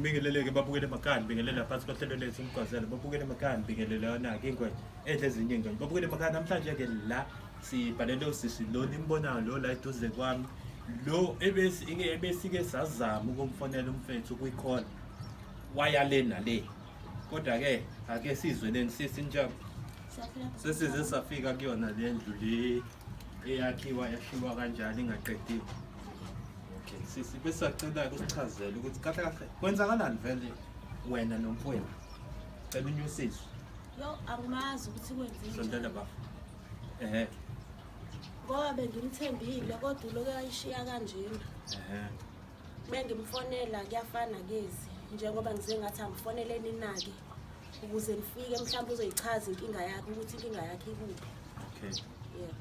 Bingeleleke babukele emakhaya bingelela phansi kohlelo lethu umgwazelo babukele emakhaya bingelela yona-ke ingwenya edle ezinye ingwenya babukele emakhaya namhlanje-ke la sibhalele usisi lo nimbonayo lo la eduze kwami lo ebesike sazama ukumfonela umfethu kwi-call wayale nale kodwa-ke ake sizweleni sisi njani sesize safika kuyona le ndlu le eyakhiwa yashiwa kanjani ingaqediwe. Okay sisi besacela-ke usichazele ukuthi kahle kahle kwenzakalani vele wena nomfowenu cela unyusizwe. Yo angimazi ukuthi kwenzeni. Sondela baba. Ngoba bengimthembile kodwa uloke ayishiya kanjena. Bengimfonela kuyafana kezi njengoba ngize ngathi angifonele ninake ukuze nifike mhlawumbe uzoyichaza inkinga yakhe ukuthi inkinga yakhe ikuphi. Okay. Yeah.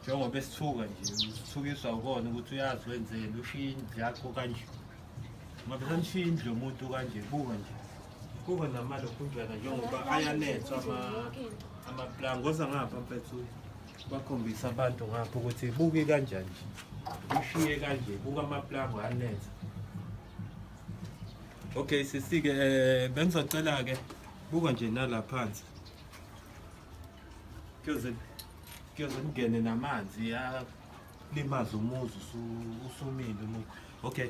Njengoba esithuka nje usithukiswa ukona ukuthi uyazi wenzeni ushiya indlu yakho kanje. Ngabe senishiya indlu yomuntu kanje buka nje. Kuba namalo kunjena njengoba ayanethwa amaplan ngoza ngapha mfethu bakhombisa abantu ngapha ukuthi buki kanjani nje ushiye kanje buka amaplan anetha. Okay sisike bengizocela ke buka nje nala phansi kuyoze ngene namanzi ya limaza umuzi usumile umuntu. Okay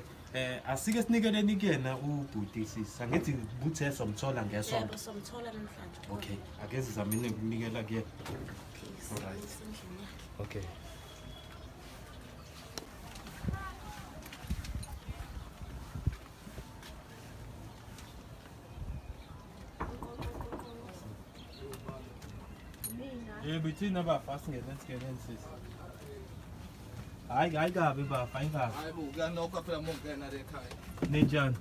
asike sinikeleni kuyena ubhuti sisi angithi buthe somthola ngesonto. Yebo somthola namhlanje. Okay ake sizamile ukunikela kuyena. Alright. Okay. Bithina bafasi ngene sisi. Hayi kabi baba ayikabi. Hayi bo kuyanokho phela mongena la ekhaya. Ninjani?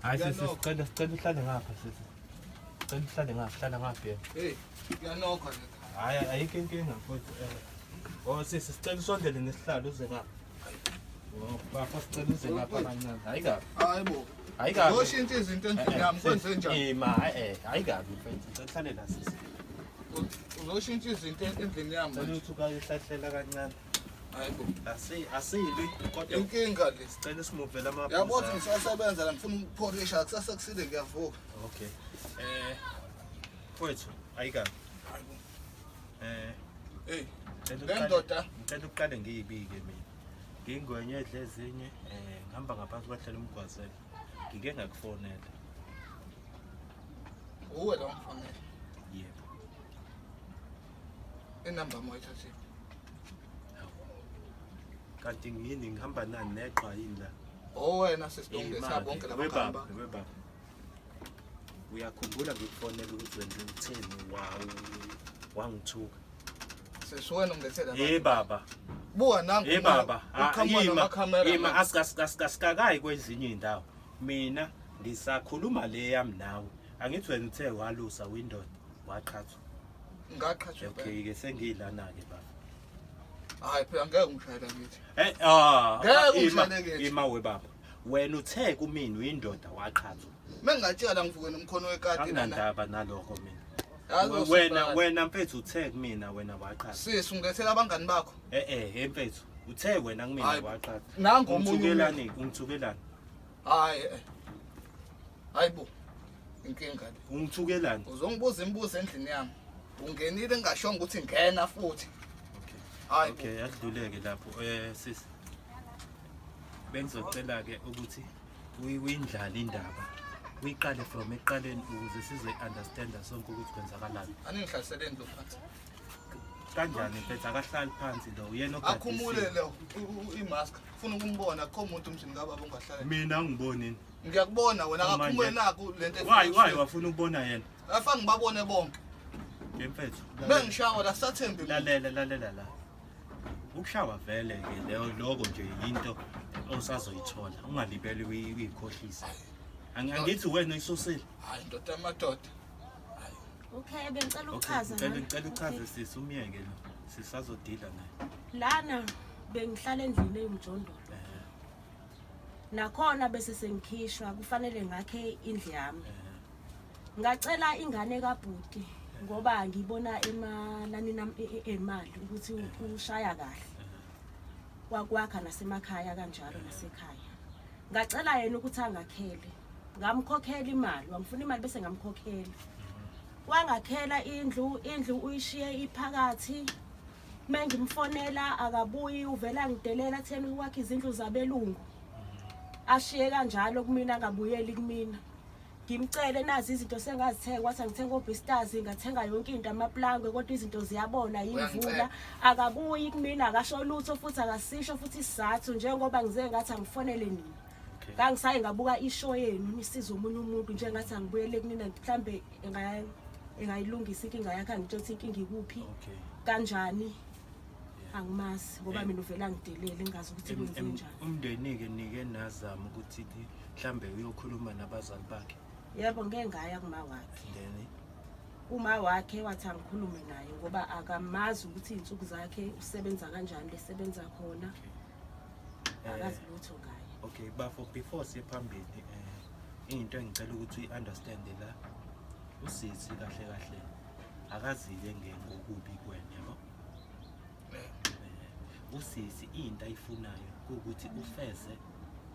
Hayi sisi kuyanokho. sicela uhlale ngapha sisi. Sicela uhlale ngapha hlala ngapha yena. Kuyanokho la ekhaya. Hayi ayikho inkinga mfowethu. Sisi sicela usondele nesihlalo uze ngapha. Bafasi sicela uze ngapha kancane. Hayi kabi. Hayi bo. Ayikabi. Yoshintsha izinto endlini yami kwenze njani? Ayikabi mfowethu uhlale la sisi. Uzoshintsha izinto endlini yami. Cela ukuthi ukayihlahlela kancane. Hayi bo. Asiyilwi kodwa Inkinga le. sicela simuvele amaphuzu. Yabo ukuthi ngisasebenza la ngifuna ukupholisha kusasa kusile ngiyavuka. Okay. Mfowethu ayikabi. Hayi bo. Hey, lendoda ngicela uqale ngiyibike mina. Ngingwenye edle ezinye ngihamba ngaphansi kwahlala umgwazelo. Ngike ngakufonela. uwe lo mfonela. Yebo. Inamba moyithathile. Kanti ngini ngihamba nani neqwa yini la? Wena sesidongisa bonke labakhamba. Webaba. Uyakhumbula ngikufonela ukuthi wenze utheni wangithuka. Sesiwena ungilethela. Baba. Buka nangu. Baba. Yima Asikakayi kwezinye indawo. Mina ngisakhuluma le yami nawe. Angithi wena uthe walusa window waqhathwa. Ngaqhathwa. Okay ke sengilana ke baba. Hayi phela ngeke ngishayela ngithi. Ngeke ungishayele ima we baba. Wena uthe kumina uyindoda waqhathwa. Mengingatshela ngivuke nomkhono wekati Anginandaba nalokho mina. Yazi Wena mfethu uthe kumina wena waqhathwa. Sisi ungethela abangani bakho. Mfethu uthe wena kumina waqhathwa. Nangu omunye ungithukelani? Hayi bo. Inkinga le. Ungithukelani? Uzongibuza imibuzo endlini yami. Ungenile ngashonga ukuthi ngena futhi. Hayi. Okay, akudluleke lapho. Sisi. Bengizocela ke ukuthi uyindlala indaba. Uyiqale from eqaleni ukuze size understand sonke ukuthi kwenzakalani. Aningihlasele endlu phansi. Kanjani mfethu akahlali phansi lo uyena ogadisi. Akhumule lo imask. Ufuna ukumbona akho umuntu umzini kababa ongahlala. Mina ngibonini. Ngiyakubona wena akakhumule naku lento Why wafuna ukubona yena? Afake ngibabone bonke. Mfethu. Bengishawa la sathembe. Lalela la. Ukushawa vele ke lokho nje into osazoyithola. Ungalibeli uyikhohlisa. Angithi wena isosile. Hayi ndoda amadoda. Okay bengicela ukuchaza. Ngicela uchaze sisi umyeke lo. Sisazodila naye. Lana bengihlala endlini eyimjondolo. Nakhona bese sengikhishwa kufanele ngakhe indlu yami. Ngacela ingane kaBhuti ngoba ngibona emanani nami emali ukuthi ushaya kahle. Wakwakha nasemakhaya kanjalo nasekhaya. Ngacela yena ukuthi angakhele ngamkhokhela imali wangifuna imali bese ngamkhokhela wangakhela indlu uyishiye iphakathi mengimfonela akabuyi uvela ngidelela thena ukwakhe izindlu zabelungu ashiye kanjalo kumina angabuyeli kumina ngimcele nazi izinto sengazithenga wathi angithenga obisters ngathenga yonke into amaplangwe kodwa izinto ziyabona yimvula akabuyi kumina akasho lutho futhi akasisho futhi isizathu njengoba ngize ngathi angifonele nini kangisaye ngabuka ishow yenu nisiza umunye umuntu njengathi angibuyele kunina mhlambe engayilungisa inkinga yakhe angitsho inkinga ikuphi kanjani angimazi ngoba mina uvela ngidelele ngazi ukuthi kwenze njani umndeni ke nike nazama ukuthi mhlambe uyokhuluma nabazali bakhe yebo ngeke ngaya kuma wakhe uma wakhe wathi angikhulume naye ngoba akamazi ukuthi izinsuku zakhe usebenza kanjani lesebenza khona akazi lutho ngaye okay bafo before siphambili into engicela ukuthi uunderstand la usisi kahle akaziye ngokubi kwena yabo usisi into ayifunayo ukuthi ufeze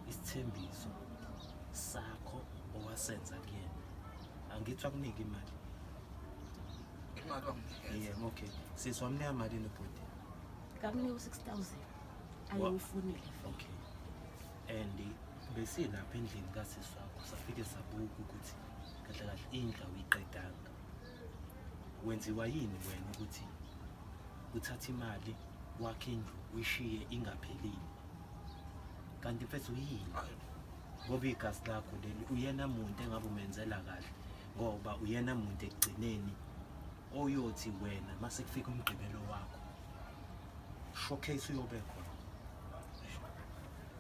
isithembiso sakho owasenza kuyena angithwa kunika imali yeah okay siswamnika imali nobhuti kamini u6000 ayifunile okay and besilapha endlini kasisi wakho safike sabuka ukuthi kahle indlu uyiqedanga wenziwa yini wena ukuthi uthatha imali wakhe indlu uyishiye ingaphelile kanti mfethu yini ngoba igazi lakho leli uyena umuntu engabe umenzela kahle ngoba uyena umuntu ekugcineni oyothi wena mase kufika umgqibelo wakho showcase uyobe khona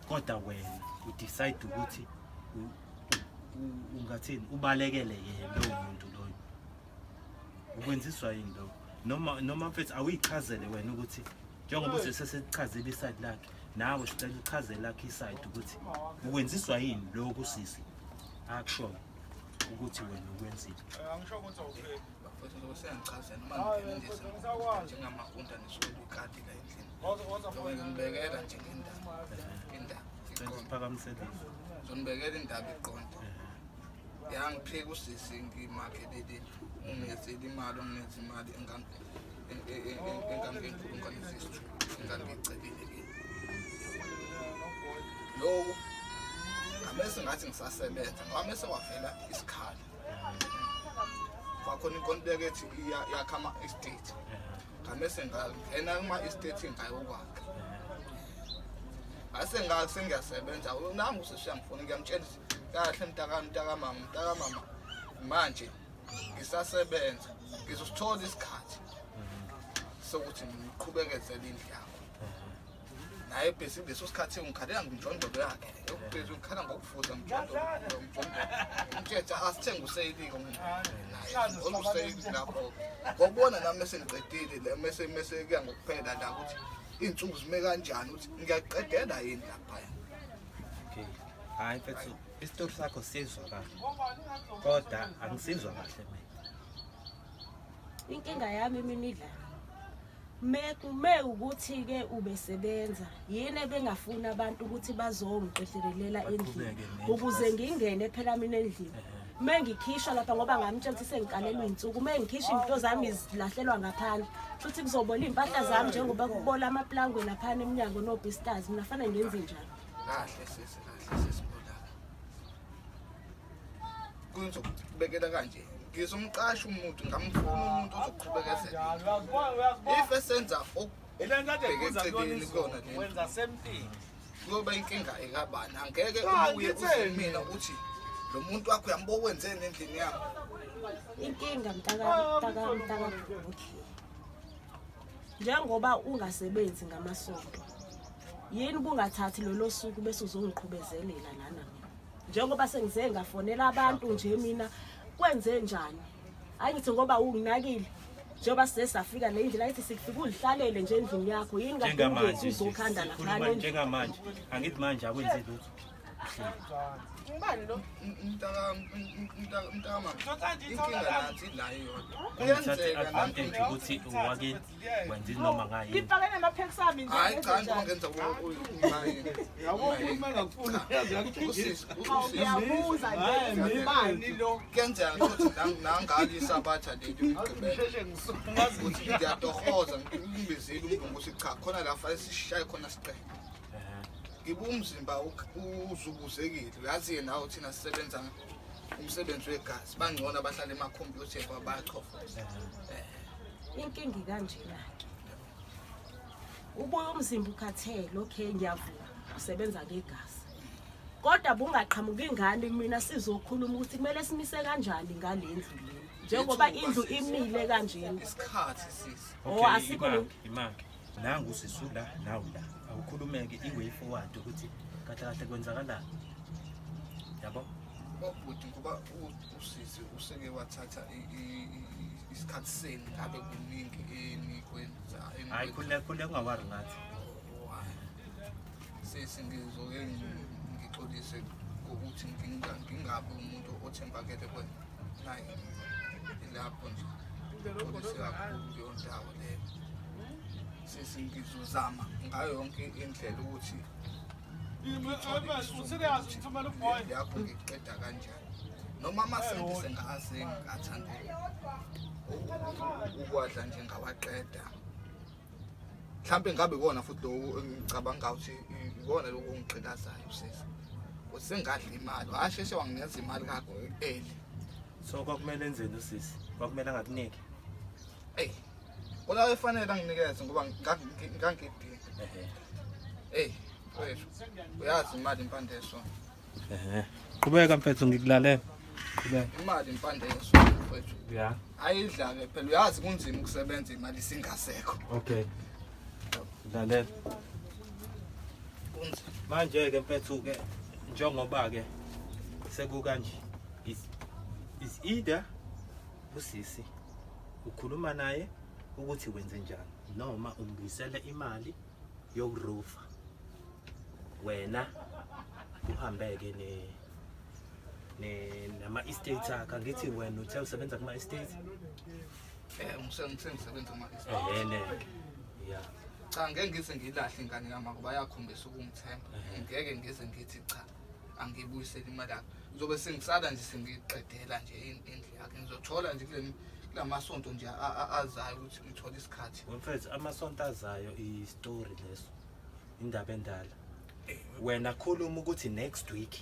kodwa wena udecide ukuthi ungathini ubalekele yena lo muntu loyo ukwenziswa yini lo noma mfethu awuyichazele wena ukuthi njengoba usesesichazile iside lakhe nawe sicela uchazele lakhe iside ukuthi ukwenziswa yini lokho sisi akusho ukuthi wena ukwenzile angisho ukuthi okay bafethu lokusengichazela noma ngiyenzisa njengamafunda nesokho ikati la endlini ngibekela nje indaba siphakamisele zonibekela indaba iqonda yangiphika usisi ngimakhelele ungenzela imali ongenza imali engangenkulungwane zesithupha engangicelile lo amese ngathi ngisasebenza ngoba mase wavela isikhala kwakhona inkontileka ethi yakha ama-estate ngamese ngangena kuma-estate ngayokwakha ase sengiyasebenza nangu usesiyangifuna ngiyamtshela kahle mntakamama manje ngisasebenza ngizosithola isikhathi sokuthi ngiqhubekezele indlu yakho naye bese leso sikhathi ngikhalela ngimjondolo yakhe ekubhezi ngikhala ngokufuza ngimjondolo ngithetha asithenga useyilike naye oluseyilike lapho ngobona nami sengiqedile le mese kuya ngokuphela la ukuthi insuku zime kanjani ukuthi ngiyaqedela yini lapha okay hayi mfethu isitori sakho sizwa kahle kodwa angisizwa kahle mina inkinga yami mina idla me ukuthi ke ubesebenza yini ebengafuna abantu ukuthi bazongiqedelelela endlini ukuze ngingene phela mina endlini mengikhishwa lapha ngoba ngamtshela ukuthi sengikalelwe insuku mengikhishwa into zami zilahlelwa ngaphandle futhi kuzobola impahla zami njengoba kubola amaplangwe lapha eminyango nobisters mina fanele ngenze njalo kahle sesibona kuzokubekela kanje ngizomqasha umuntu ngamfuna umuntu ozoqhubekeza if esenza okubhekeceleni kona wenza same thing kuyoba inkinga ekabani angeke ubuye uzimina uthi lo muntu wakho uyambo wenzeni endlini yami inkinga mntaka okay njengoba ungasebenzi ngamasonto yini bungathathi lolo suku bese uzongiqhubezelela lana njengoba sengize ngafonela abantu nje mina kwenze njani ayithi ngoba unginakile njengoba sesafika le ndlela ayithi sikufika udlalele nje endlini yakho yini kahle uzokhanda lapha njengamanje angithi manje akwenzi lutho Ngibani lo? Mntaka mama. Inkinga nathi la yona. Kuyenzeka advantage ukuthi uwake wenza noma ngayi. Ngifake namaphekisi ami nje. Hayi cha ngiyenza umayini. Yabo uma ngakufuni Usisi. Uyabuza nje ngibani lo? Kuyenzeka ukuthi nangali sabatha leli ngigqibela. ngisheshe ngisuka Ukuthi ngiyatohoza ngimbizile umuntu ukuthi cha khona la fanele sishaye khona siqede. Ngibumzimba uzubuzekile uyazi yena nawo thina sisebenza umsebenzi wegazi bangcono abahlala emakhompyutheni kwabachofa Inkingi kanjena ke. Ubuye umzimba ukhathele, okay ngiyavuka. Usebenza ngegazi. Kodwa bungaqhamuka ingane mina sizokhuluma ukuthi kumele simise kanjani ngale ndlu le. Njengoba indlu imile kanjena. isikhathi sisi. Oh asikho Imaki. Nangu sisula nawu la. Awukhulumeke iway forward ukuthi kahle kwenzakalani. Yabo? Obhuti ngoba usisi useke wathatha isikhathi seni ngabe kuningi enikwenza Hayi khule ungawari ngathi. Sisi ngizoke ngixolise ukuthi ngingabi umuntu othembakele kwena naye ilapho nje ngixolise kakhulu leyo ndawo leyo sisi ngizozama ngayo yonke indlela ukuthi yakho ngiqeda kanjani noma amasenti sengathanda ukwadla nje ngawaqeda mhlambe ngabe ikona futhi lo ngicabanga ukuthi ikona lokho ongigqilazayo sisi usengadla imali washeshe wanginikeza imali kakho eli So kwakumele enzeni usisi? Kwakumele angakuniki. Ola efanele anginikeze ngoba ngangidinga wethu uyazi imali impande yesona Kubeka mfethu ngikulalela. Kubeka. imali impande yesona wethu Yeah. ayidla ke phela uyazi kunzima ukusebenza imali singasekho Okay. Lalela. kunzima Manje ke mfethu ke njengoba ke sekukanje is either usisi ukhuluma naye ukuthi wenze njani noma umbuyisele imali yokurufa wena uhambeke nama estates akhe ngithi wena uthe usebenza kuma estates ngisebenza ama-estate yeah cha ngeke ngize ngilahle ingane yami ngoba yakhombisa ukungithemba ngeke ngize ngithi cha angibuyisele imali yakhe ngizobe sengisala nje sengiqedela nje indlu yakhe ngizothola nje kulamasonto nje azayo ukuthi ngithole isikhathi mfethu amasonto azayo istory leso indaba endala wena khuluma ukuthi next week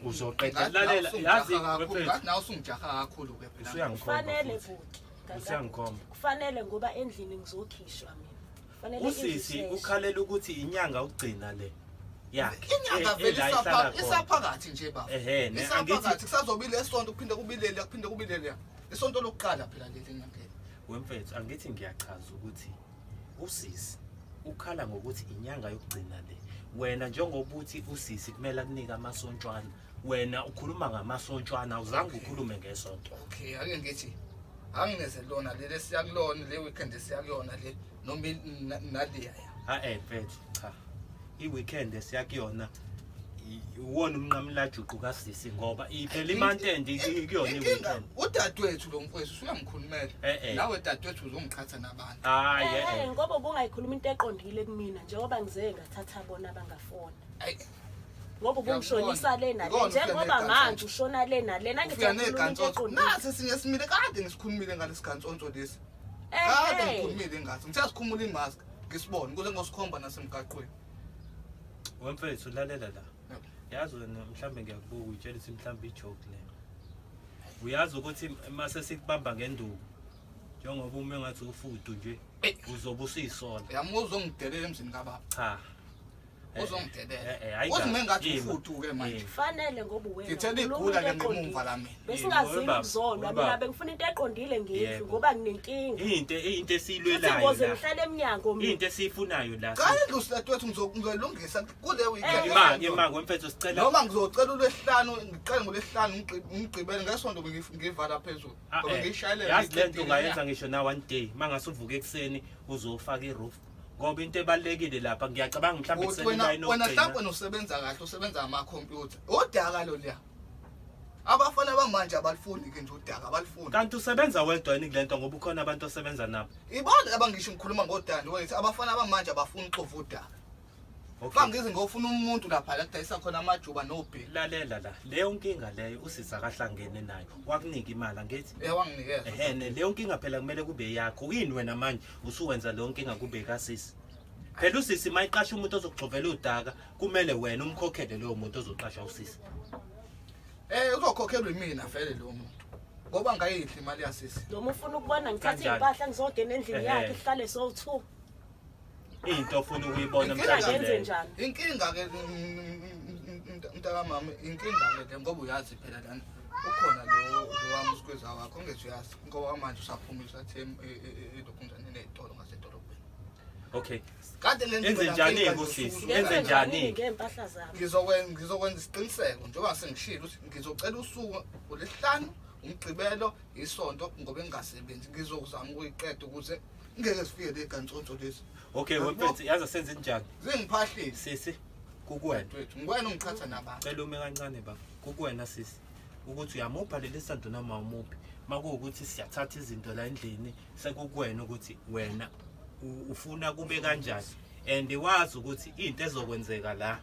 uzoqeda lalela yazi mfethu nawe usungijaha kakhulu ke phela Kufanele futhi. usiyangikhomba Kufanele ngoba endlini ngizokhishwa mina. Kufanele usisi ukhalela ukuthi inyanga ugcina le yakhe inyanga vele isaphakathi nje baba isaphakathi angithi kusazobile esonto kuphinde kubilele isonto lokuqala phela leli nyangeni wemfethu angithi ngiyachaza ukuthi usisi ukhala ngokuthi inyanga yokugcina le wena njengoba uthi usisi kumele akunika amasontshwana wena ukhuluma ngamasontshwana awuzange ukhulume ngesonto okay ake ngithi angineze lona leli siyakulona le weekend siyakuyona le noma naliya mfethu cha i-weekend siyakuyona uwona umnqamlajuqu kasisi ngoba iphela imantende kuyona i-weekend udadewethu lo mfowethu uyamkhulumela nawe dadewethu uzongichatha nabantu ngoba ubungayikhuluma into eqondile kumina njengoba ngizeke ngathatha bona abangafona. Ngoba ubungishonisa lena le njengoba manje ushona lena ufika negantsonto nasi sinye simile kade ngisikhulumile ngalesigantsonto lesi kade ngikhulumile ngathi ngithe sikhumula imask ngisibone ukuze ngosikhomba nasemgaqweni wemfethu lalela la yazi wena mhlambe ngiyakubuka uyitshela ukuthi mhlambe ijoke le uyazi ukuthi mase sikubamba ngenduku njengoba uma ngathi ufudu nje uzobe usiyisola yamuzwa ungidelela emzini kababa cha uzongidelela uzime ngathi ufudu ke manje Kufanele ngoba wena ngithela igula ke ngemumva lami besingazivi ukuzona mina bengifuna into eqondile ngendlu ngoba nginenkinga into esiyilwelayo ngoze ngihlale eminyango mina into esiyifunayo la kanje usidadewethu ngizolungisa kule weekend imaki wemfethu sicela noma ngizocela uLwesihlanu ngiqale ngoLwesihlanu ngigqibele ngesonto ngivala phezulu ngoba ngishayele yazi lento ungayenza ngisho na one day mangase uvuke ekseni uzofaka iroof ngoba into ebalekile lapha ngiyacabanga mhlawumbe Uthi kusena wena mhlawumbe usebenza kahle usebenza ama-computer udaka lo liya abafana bamanje abalifuni ke nje udaka abalifuni kanti usebenza wedwa yini kulento ngoba ukhona abantu osebenza nabo ibona abangisho ngikhuluma ngodani wethu abafana bamanje abafuni uxova udaka bangize ngofuna umuntu lapha la kudayisa khona amajuba nobhili lalela la leyo nkinga leyo usisa kahlangene nayo wakunika imali ngithi wanginikeza leyo nkinga phela kumele kube yakho yini wena manje usuwenza leyo nkinga kube kasisi phela usisi mayiqasha umuntu ozokugxovela udaka kumele wena umkhokhele lowo muntu ozoqasha usisi uzokhokhelwa mina vele lo muntu ngoba ngayidli imali yasisi noma ufuna ukubona ngithatha impahla ngizogena endlini yakhe ihlale so2 into ofuna ukuyibona mhlawumbe njani inkinga ke mntakamama inkinga ke ngoba uyazi phela lana ukhona lo wami usikweza wakho ngeke uyazi ngoba manje usaphumisa them edokunjani nezitolo ngasedolobheni okay kade le enze njani kusisi enze njani ngempahla zami ngizokwenza isiqiniseko njengoba sengishilo ukuthi ngizocela usuku olesihlanu umgqibelo isonto ngoba engasebenzi ngizokuzama ukuyiqeda ukuze ngeke sifike le gantsonto lezi okay wemfethu yazi senze njani zingiphahlile sisi kukuwena mfethu ngikwena ungichatha nabantu cela ume kancane baba kukuwena sisi ukuthi uyamupha leli santo noma umuphi makuwukuthi siyathatha izinto la endlini sekukuwena ukuthi wena ufuna kube kanjani and wazi ukuthi into ezokwenzeka la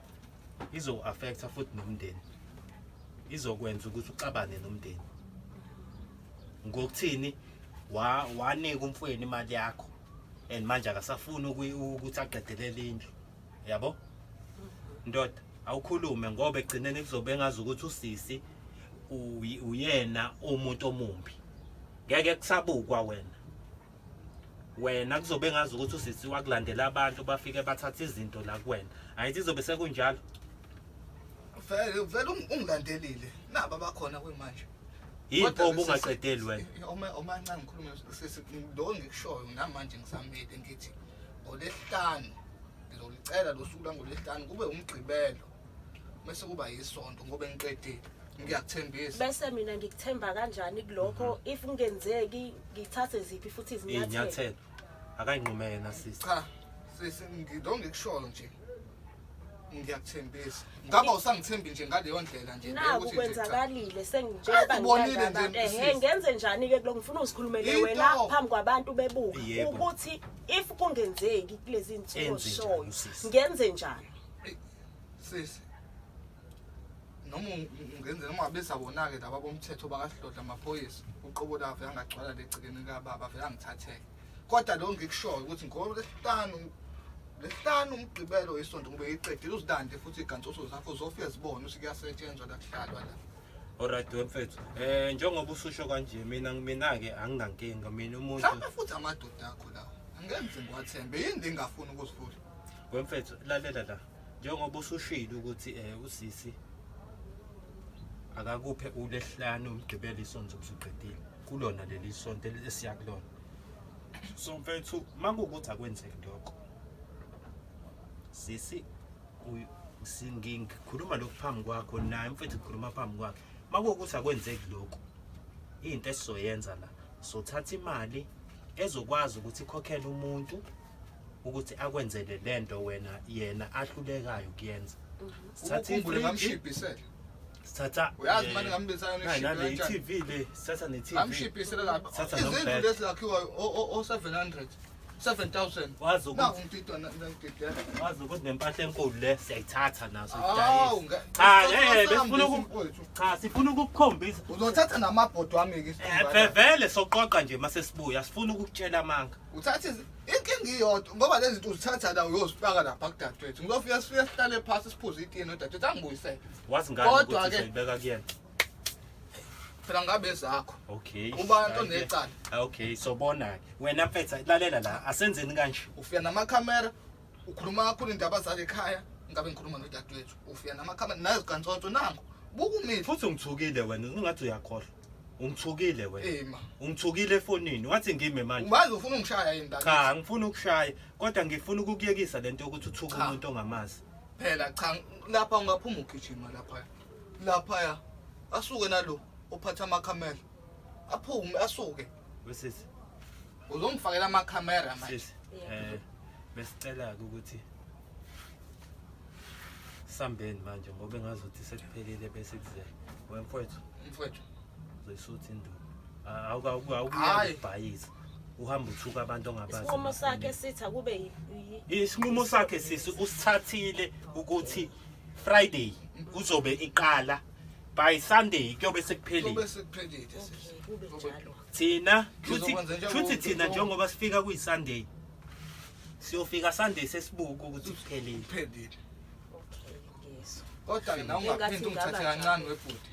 izo-affecta futhi nomndeni izokwenza ukuthi uxabane nomndeni ngokuthini wanika umfweni imali yakho and manje akasafuni ukuthi aqedelele indlu yabo ndoda awukhulume ngoba egcineni kuzobe engazi ukuthi usisi uyena umuntu omumbi ngeke kusabukwa wena kuzobe engazi ukuthi usisi wakulandela abantu bafike bathatha izinto la kuwena ayithi izobe sekunjalo vele ungilandelile naba bakhona kwemanje yipho ubungaqedeli wena omancane ngikhulume lo ngikushoyo namanje ngisamile ngithi ngolesihlanu ngizolicela lo suku langolesihlanu kube umgqibelo bese kuba yisonto ngoba ngiqedile ngiyakuthembisa bese mina ngikuthemba kanjani kulokho if ungenzeki ngithathe ziphi futhi izinyathelo akayinqume yena sisi cha sisi ngikushoyo nje ngiyakuthembisa ngaba usangithembi nje ngaleyo ndlela nje naku kwenzakalile sengijengoba ngenze njani ke kuloko ngifuna uzikhulumele wena phambi kwabantu bebuka ukuthi if kungenzeki kulezi insuku oshoyo ngenze njani sisi noma ungenze noma besabona ke laba bomthetho bakahlodla amaphoyisa uqobo lave angagcwala lecikeni kababa vele angithatheke kodwa lo ngikushoyo ukuthi ngoba lesihlanu umgqibelo isonto kube iqedile uzidande futhi igantsoso zakho zofika zibone ukuthi kuyasetshenzwa la kuhlalwa la alright wemfethu njengoba ususho kanje mina ke anginankinga mina umuntu mhlawumbe futhi amadoda akho lawo angenze ngiwathembe yini ngingafuni ukuzifuna wemfethu lalela la njengoba usushilo ukuthi usisi akakuphe ulesihlanu umgqibelo isonto kusuqedile kulona leli sonto esiyakulona so mfethu makuwukuthi akwenzeki lokho sisi singikhuluma lokhu phambi kwakho naye mfethu ngikhuluma phambi kwakhe makuwukuthi akwenzeki lokho into esizoyenza la sothatha imali ezokwazi ukuthi ikhokhele umuntu ukuthi akwenzele lento wena yena ahlulekayo kuyenza sithatha ngamshibhisela sithatha uyazi manje ngambisana nale TV le sithatha ne TV ngamshibhisela lapha izindlu lezi zakhiwa o 700 7,000 wazi ukuthi nempahla enkulu le siyayithatha naso cha sifuna ukukukhombisa uzothatha namabhodo wami ke vele soqoqa nje mase sibuya sifuna ukukutshela amanga uthatha inkinga iyodwa ngoba lezi zinto uzithatha la uyozifaka lapha kudadewethu ngizofika sifike sihlale phansi siphuze itiye nodadewethu angibuyisele wazi ngani ukuthi sizibeka kuyena phela ngabe zakho okay ubantu onecala okay sobona wena mfethu lalela la asenzeni kanje ufika namakhamera ukhuluma kakhulu indaba zale ekhaya ngabe ngikhuluma nodadewethu ufika namakhamera nazi kantsonto nango buku mina futhi ungithukile wena ungathi uyakhohlwa ungithukile wena ma ungithukile efonini wathi ngime manje umazi ufuna ungishaya yini ndaba cha ngifuna ukushaya kodwa ngifuna ukukuyekisa lento ukuthi uthuka umuntu ongamazi phela cha lapha ungaphuma ugijima lapha ya asuke nalo uphatha amakhamera aphume asuke wesisi uzongifakela amakhamera manje besicela-ke ukuthi sambeni manje ngoba engazuthi sekuphelile bese kuze wemfowethu mfowethu uzoyisutha induku awukuyabhayisa uhamba uthuka abantu ongabazi isinqumo sakhe sithi akube isinqumo sakhe sisi usithathile ukuthi Friday uzobe iqala by Sunday kuyobe sekuphelile Kube sekuphelile sisi. kube njalo. thina Ngizokwenza njengoba futhi thina ukusho. njengoba sifika kuyi-Sunday siyofika Sunday sesibuka ukuthi kuphelile Kuphelile. Okay, yes. Kodwa-ke nawe Engathi ungaphinde ungithathe ngaba kancane webhuti.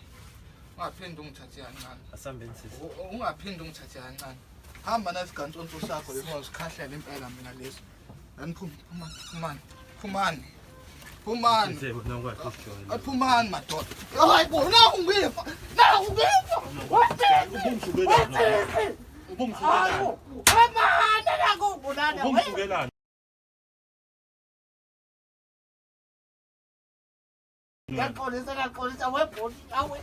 Ungaphinde ungithathe kancane. asambeni sisi Ungaphinde ungithathe kancane. Hamba nesigantsonto sakho leso ngisikhahlela impela mina leso. Phumani. Yebo, nokwazi ukujwayela. Aphumani madoda. Hayibo na ungifa. Na ungifa. Ubumsukelana. Ubumsukelana. Amana nakubulala. Ubumsukelana. Ngaxolisa webhuti. Awe.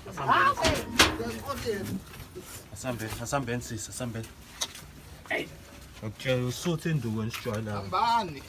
Asambeni sisi asambeni. Okay, usuthe induku enishwayelayo. Hambani.